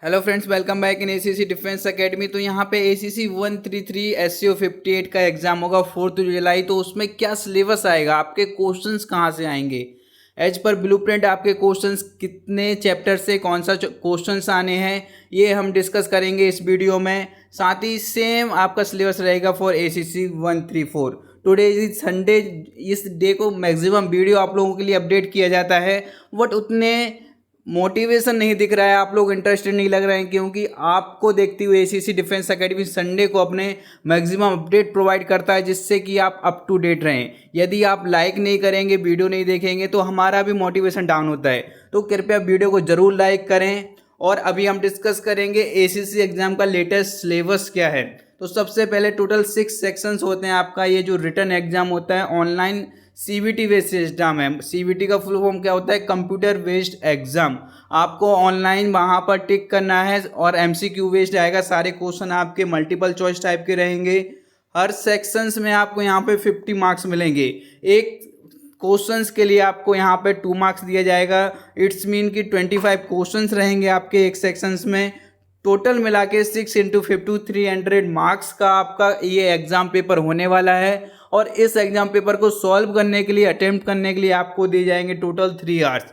Hello friends, welcome back in ACC defence academy. तो यहाँ पे एसीसी 133 एससीओ 58 का एग्जाम होगा 4 जुलाई। तो उसमें क्या सिलेबस आएगा, आपके क्वेश्चंस कहाँ से आएंगे, एज पर ब्लूप्रिंट आपके क्वेश्चंस कितने चैप्टर से कौन सा क्वेश्चंस आने हैं, ये हम डिस्कस करेंगे इस वीडियो में। साथ ही सेम आपका सिलेबस रहेगा for ACC 134। Today is Sunday, इस डे को मैक्सिमम वीडियो आप लोगों के लिए अपडेट किया जाता है, बट उतने मोटिवेशन नहीं दिख रहा है, आप लोग इंटरेस्टेड नहीं लग रहे हैं, क्योंकि आपको देखते हुए एसीसी डिफेंस एकेडमी संडे को अपने मैक्सिमम अपडेट प्रोवाइड करता है, जिससे कि आप अप टू डेट रहें। यदि आप लाइक नहीं करेंगे, वीडियो नहीं देखेंगे, तो हमारा भी मोटिवेशन डाउन होता है। तो कृपया वीडियो को ज़रूर लाइक करें। और अभी हम डिस्कस करेंगे एसीसी एग्जाम का लेटेस्ट सिलेबस क्या है। तो सबसे पहले टोटल 6 सेक्शंस होते हैं आपका। ये जो रिटन एग्जाम होता है ऑनलाइन सीबीटी बेस्ड एग्जाम है। सीबीटी का फुल फॉर्म क्या होता है, कंप्यूटर बेस्ड एग्जाम। आपको ऑनलाइन वहाँ पर टिक करना है और एमसीक्यू बेस्ड आएगा। सारे क्वेश्चन आपके मल्टीपल चॉइस टाइप के रहेंगे। हर सेक्शंस में आपको यहाँ पे 50 मार्क्स मिलेंगे। एक क्वेश्चंस के लिए आपको यहाँ पे 2 मार्क्स दिया जाएगा। इट्स मीन कि 25 क्वेश्चंस रहेंगे आपके एक सेक्शंस में। टोटल मिला के 6 इंटू 50 300 मार्क्स का आपका ये एग्जाम पेपर होने वाला है। और इस एग्जाम पेपर को सॉल्व करने के लिए, अटेम्प्ट करने के लिए आपको दिए जाएंगे टोटल 3 आवर्स।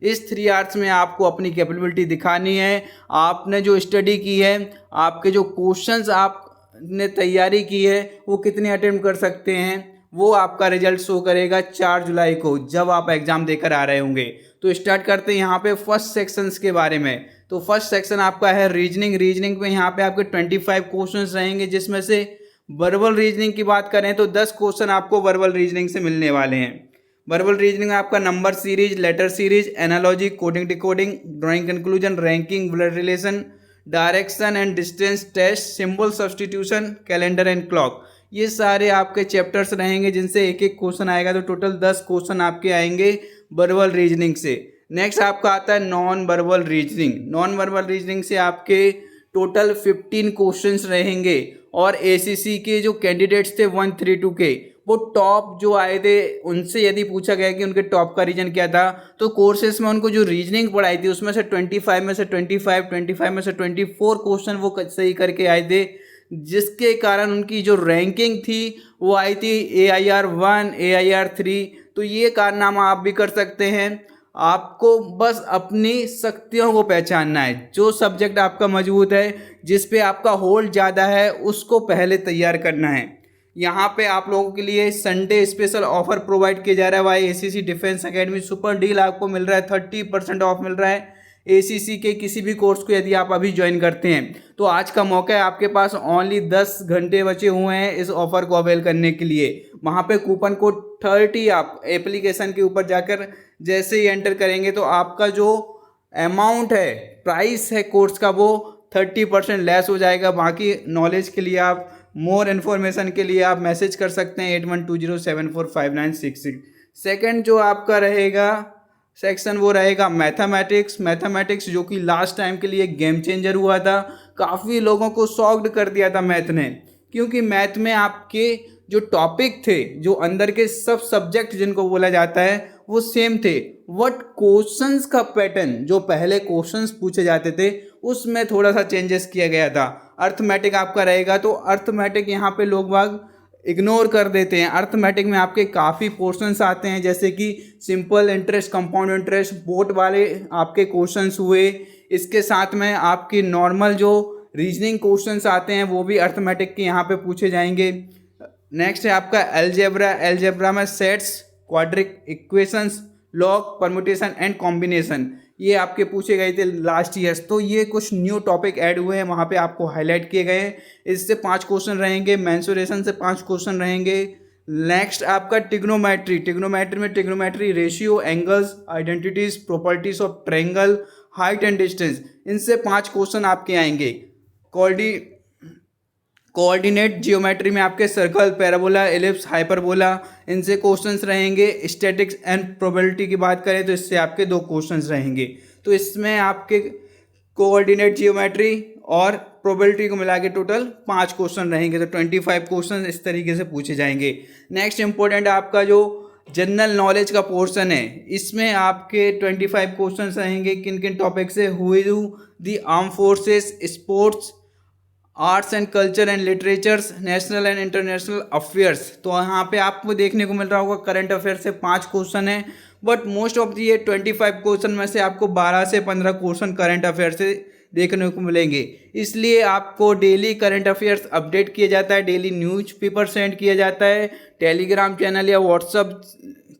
इस 3 आवर्स में आपको अपनी कैपेबिलिटी दिखानी है। आपने जो स्टडी की है, आपके जो क्वेश्चंस आपने तैयारी की है, वो कितने अटेम्प्ट कर सकते हैं, वो आपका रिजल्ट शो करेगा 4 जुलाई को, जब आप एग्जाम देकर आ रहे होंगे। तो स्टार्ट करते हैं यहाँ पे फर्स्ट सेक्शंस के बारे में। तो फर्स्ट सेक्शन आपका है रीजनिंग। रीजनिंग में यहाँ पे आपके 25 क्वेश्चंस रहेंगे, जिसमें से वर्बल रीजनिंग की बात करें तो 10 क्वेश्चन आपको वर्बल रीजनिंग से मिलने वाले हैं। वर्बल रीजनिंग में आपका number series, letter series, analogy, coding decoding, drawing conclusion, ranking, blood relation, direction and distance test, symbol substitution, calendar and clock, ये सारे आपके चैप्टर्स रहेंगे, जिनसे एक एक क्वेश्चन आएगा। तो टोटल 10 क्वेश्चन आपके आएंगे वर्बल रीजनिंग से। नेक्स्ट आपका आता है non verbal reasoning. Non verbal reasoning से आपके टोटल 15 क्वेश्चंस रहेंगे। और एसीसी के जो कैंडिडेट्स थे 132 के, वो टॉप जो आए थे, उनसे यदि पूछा गया कि उनके टॉप का रीजन क्या था, तो कोर्सेज में उनको जो रीजनिंग पढ़ाई थी उसमें से 25 में से 25 में से 24 क्वेश्चन वो सही करके आए थे, जिसके कारण उनकी जो रैंकिंग थी वो आई थी AIR 1, AIR 3। तो ये कारनामा आप भी कर सकते हैं। आपको बस अपनी शक्तियों को पहचानना है। जो सब्जेक्ट आपका मजबूत है, जिस पे आपका होल्ड ज़्यादा है, उसको पहले तैयार करना है। यहाँ पे आप लोगों के लिए संडे स्पेशल ऑफर प्रोवाइड किया जा रहा है भाई। ACC defence academy super deal आपको मिल रहा है, 30% ऑफ मिल रहा है एसीसी के किसी भी कोर्स को यदि आप अभी ज्वाइन करते हैं। तो आज का मौका है, आपके पास ओनली 10 घंटे बचे हुए हैं इस ऑफर को अवेल करने के लिए। वहाँ पे कूपन कोड 30 आप एप्लीकेशन के ऊपर जाकर जैसे ही एंटर करेंगे, तो आपका जो अमाउंट है, प्राइस है कोर्स का, वो 30% लेस हो जाएगा। बाकी नॉलेज के लिए आप, मोर इन्फॉर्मेशन के लिए आप मैसेज कर सकते हैं 8120745966। सेकेंड जो आपका रहेगा सेक्शन वो रहेगा मैथमेटिक्स। मैथमेटिक्स जो कि लास्ट टाइम के लिए गेम चेंजर हुआ था। काफ़ी लोगों को शॉक्ड कर दिया था मैथ ने, क्योंकि मैथ में आपके जो टॉपिक थे, जो अंदर के सब सब्जेक्ट जिनको बोला जाता है, वो सेम थे। बट क्वेश्चंस का पैटर्न, जो पहले क्वेश्चंस पूछे जाते थे, उसमें थोड़ा सा चेंजेस किया गया था। अर्थमेटिक आपका रहेगा, तो अर्थमेटिक यहाँ पे लोग बाग इग्नोर कर देते हैं। अर्थमेटिक में आपके काफ़ी पोर्शंस आते हैं, जैसे कि simple interest, compound interest, boat वाले आपके क्वेश्चंस हुए। इसके साथ में आपके नॉर्मल जो रीजनिंग क्वेश्चंस आते हैं, वो भी अर्थमेटिक के यहाँ पे पूछे जाएंगे। नेक्स्ट है आपका एलजेब्रा। एलजेब्रा में sets, quadric equations, log, permutation and combination, ये आपके पूछे गए थे लास्ट ईयर्स। तो ये कुछ न्यू टॉपिक ऐड हुए हैं, वहाँ पे आपको हाईलाइट किए गए हैं। इससे 5 क्वेश्चन रहेंगे। मेंसुरेशन से 5 क्वेश्चन रहेंगे। नेक्स्ट आपका टिग्नोमेट्री। टिग्नोमेट्री में trigonometry ratio, angles, identities, properties of triangle, height and distance, इनसे 5 क्वेश्चन आपके आएंगे। कोऑर्डिनेट जियोमेट्री में आपके सर्कल, पैराबोला, एलिप्स, हाइपरबोला, इनसे क्वेश्चंस रहेंगे। स्टैटिक्स एंड प्रोबेबिलिटी की बात करें तो इससे आपके 2 क्वेश्चंस रहेंगे। तो इसमें आपके कोऑर्डिनेट जियोमेट्री और प्रोबेबिलिटी को मिला के टोटल 5 क्वेश्चन रहेंगे। तो 25 क्वेश्चन इस तरीके से पूछे जाएंगे। नेक्स्ट इंपॉर्टेंट आपका जो जनरल नॉलेज का पोर्शन है, इसमें आपके 25 क्वेश्चन रहेंगे। किन किन टॉपिक से? Who is the arm forces, sports, arts and culture and literatures, national and international affairs. तो यहाँ पे आपको देखने को मिल रहा होगा करंट अफेयर से 5 क्वेश्चन है, बट मोस्ट ऑफ ये 25 क्वेश्चन में से आपको 12 से 15 क्वेश्चन करंट अफेयर से देखने को मिलेंगे। इसलिए आपको डेली करंट अफेयर्स अपडेट किया जाता है, डेली न्यूज़पेपर सेंड किया जाता है, टेलीग्राम चैनल या व्हाट्सअप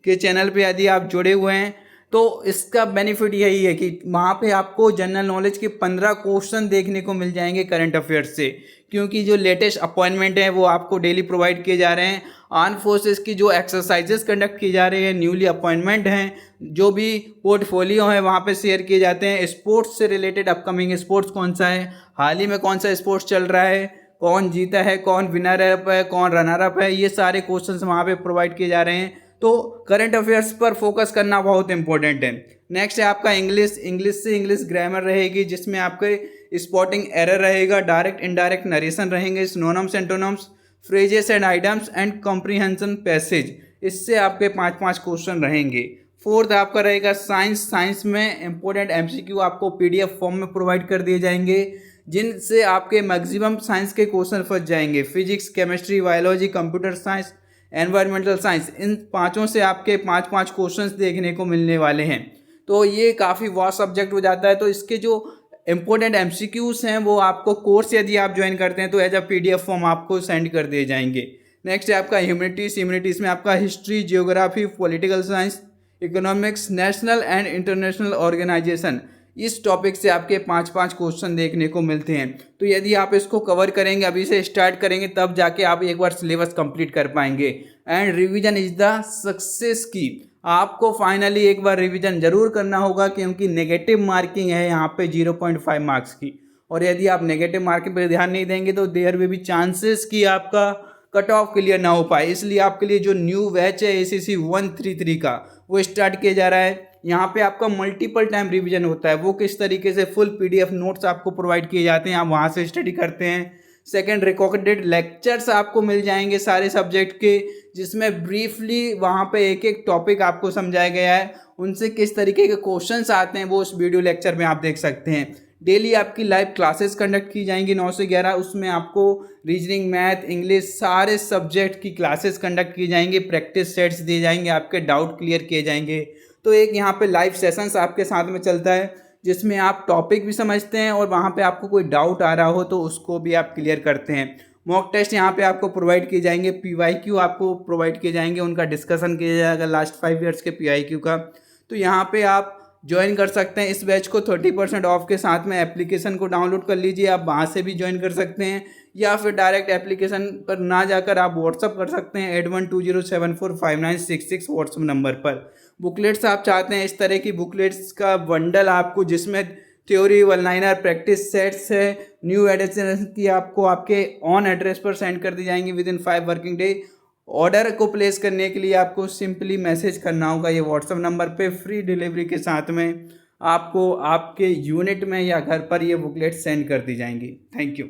के चैनल पे यदि आप जुड़े हुए हैं तो इसका बेनिफिट यही है कि वहाँ पे आपको जनरल नॉलेज के 15 क्वेश्चन देखने को मिल जाएंगे करंट अफेयर्स से, क्योंकि जो लेटेस्ट अपॉइंटमेंट है वो आपको डेली प्रोवाइड किए जा रहे हैं। आर्म फोर्सेस की जो एक्सरसाइजेस कंडक्ट की जा रही है, न्यूली अपॉइंटमेंट हैं, जो भी पोर्टफोलियो है वहाँ पे शेयर किए जाते हैं। स्पोर्ट्स से रिलेटेड अपकमिंग स्पोर्ट्स कौन सा है, हाल ही में कौन सा स्पोर्ट्स चल रहा है, कौन जीता है, कौन विनर अप है, कौन रनर अप है, ये सारे क्वेश्चन वहाँ पे प्रोवाइड किए जा रहे हैं। तो करंट अफेयर्स पर फोकस करना बहुत इंपॉर्टेंट है। नेक्स्ट है आपका इंग्लिश। इंग्लिश ग्रामर रहेगी, जिसमें आपके स्पॉटिंग एरर रहेगा, डायरेक्ट इनडायरेक्ट नरेशन रहेंगे, synonyms antonyms, phrases and items and comprehension passage. इससे आपके 5 क्वेश्चन रहेंगे। फोर्थ आपका रहेगा साइंस में इंपॉर्टेंट एमसीक्यू आपको पीडीएफ फॉर्म में प्रोवाइड कर दिए जाएंगे, जिनसे आपके मैक्सिमम साइंस के क्वेश्चन फंस जाएंगे। Physics, chemistry, biology, computer science, environmental science, इन 5 से आपके 5 क्वेश्चंस देखने को मिलने वाले हैं। तो ये काफ़ी वास्ट सब्जेक्ट हो जाता है। तो इसके जो इंपॉर्टेंट एमसीक्यूज़ हैं वो आपको कोर्स यदि आप ज्वाइन करते हैं तो एज अ पीडीएफ फॉर्म आपको सेंड कर दिए जाएंगे। नेक्स्ट है आपका ह्यूमैनिटीज़ में आपका history, geography, political science, economics, national and international organisation. इस टॉपिक से आपके 5 क्वेश्चन देखने को मिलते हैं। तो यदि आप इसको कवर करेंगे, अभी से स्टार्ट करेंगे, तब जाके आप एक बार सिलेबस कंप्लीट कर पाएंगे। And revision is the success की। आपको फाइनली एक बार रिवीजन जरूर करना होगा, क्योंकि नेगेटिव मार्किंग है यहाँ पे 0.5 मार्क्स की, और यदि आप नेगेटिव मार्किंग पर ध्यान नहीं देंगे तो देयर विल बी चांसेस कि आपका कट ऑफ क्लियर ना हो पाए। इसलिए आपके लिए जो न्यू बैच है ACC 133 का, वो स्टार्ट किया जा रहा है। यहाँ पे आपका मल्टीपल टाइम रिवीजन होता है। वो किस तरीके से फुल PDF नोट्स आपको प्रोवाइड किए जाते हैं, आप वहाँ से स्टडी करते हैं। सेकंड, रिकॉर्डेड लेक्चर्स आपको मिल जाएंगे सारे सब्जेक्ट के, जिसमें ब्रीफली वहाँ पे एक एक टॉपिक आपको समझाया गया है, उनसे किस तरीके के क्वेश्चंस आते हैं वो उस वीडियो लेक्चर में आप देख सकते हैं। डेली आपकी लाइव क्लासेस कंडक्ट की जाएंगी 9 से 11। उसमें आपको रीजनिंग, मैथ, इंग्लिश, सारे सब्जेक्ट की क्लासेस कंडक्ट की जाएंगी, प्रैक्टिस सेट्स दिए जाएंगे, आपके डाउट क्लियर किए जाएंगे। तो एक यहाँ पे लाइव सेशंस आपके साथ में चलता है, जिसमें आप टॉपिक भी समझते हैं और वहाँ पे आपको कोई डाउट आ रहा हो तो उसको भी आप क्लियर करते हैं। मॉक टेस्ट यहाँ पे आपको प्रोवाइड किए जाएंगे, PYQ आपको प्रोवाइड किए जाएंगे, उनका डिस्कशन किया जाएगा लास्ट 5 ईयर्स के PYQ का। तो यहाँ पे आप ज्वाइन कर सकते हैं इस बैच को 30% ऑफ के साथ में। एप्लीकेशन को डाउनलोड कर लीजिए, आप वहाँ से भी ज्वाइन कर सकते हैं, या फिर डायरेक्ट एप्लीकेशन पर ना जाकर आप व्हाट्सअप कर सकते हैं 8120745966 व्हाट्सअप नंबर पर। बुकलेट्स आप चाहते हैं, इस तरह की बुकलेट्स का बंडल आपको, जिसमें theory, one liner, practice sets है, न्यू एडिशन की आपको आपके ऑन एड्रेस पर सेंड कर दी जाएंगी with in 5 working day. Order को प्लेस करने के लिए आपको सिंपली मैसेज करना होगा ये व्हाट्सअप नंबर पे। फ्री डिलीवरी के साथ में आपको आपके यूनिट में या घर पर ये बुकलेट सेंड कर दी जाएंगी। Thank you.